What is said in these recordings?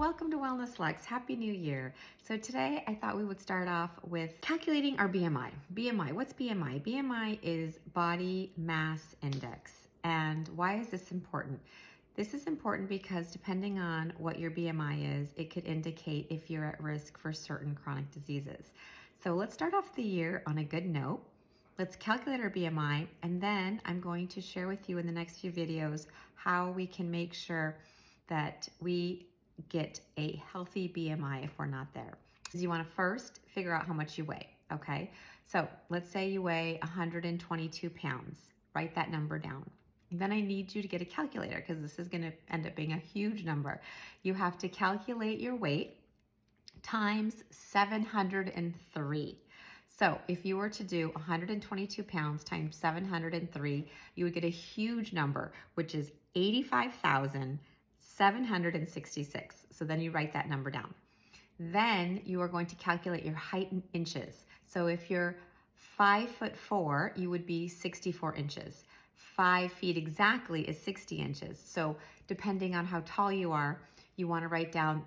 Welcome to Wellness Lex. Happy New Year. So today I thought we would start off with calculating our BMI. BMI, what's BMI? BMI is body mass index. And why is this important? This is important because depending on what your BMI is, it could indicate if you're at risk for certain chronic diseases. So let's start off the year on a good note. Let's calculate our BMI, and then I'm going to share with you in the next few videos how we can make sure that we get a healthy BMI if we're not there. So you want to first figure out how much you weigh, okay? So let's say you weigh 122 pounds. Write that number down. Then I need you to get a calculator because this is going to end up being a huge number. You have to calculate your weight times 703. So if you were to do 122 pounds times 703, you would get a huge number, which is 85,766. So then you write that number down. Then you are going to calculate your height in inches. So if you're 5'4", you would be 64 inches. 5 feet exactly is 60 inches. So depending on how tall you are, you want to write down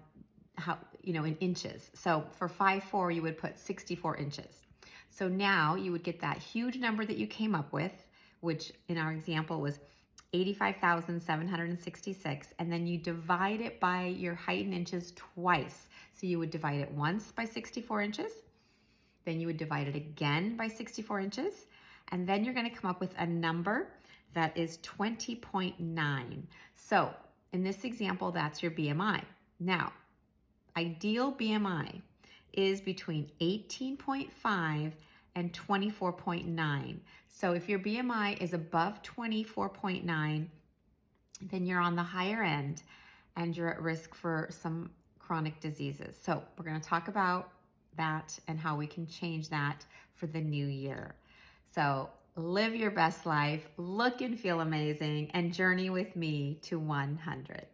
how, in inches. So for 5'4", you would put 64 inches. So now you would get that huge number that you came up with, which in our example was 85,766, and then you divide it by your height in inches twice. So you would divide it once by 64 inches, then you would divide it again by 64 inches, and then you're going to come up with a number that is 20.9. So in this example, that's your BMI. Now, ideal BMI is between 18.5 and 24.9. So if your BMI is above 24.9, then you're on the higher end and you're at risk for some chronic diseases. So we're going to talk about that and how we can change that for the new year. So live your best life, look and feel amazing, and journey with me to 100.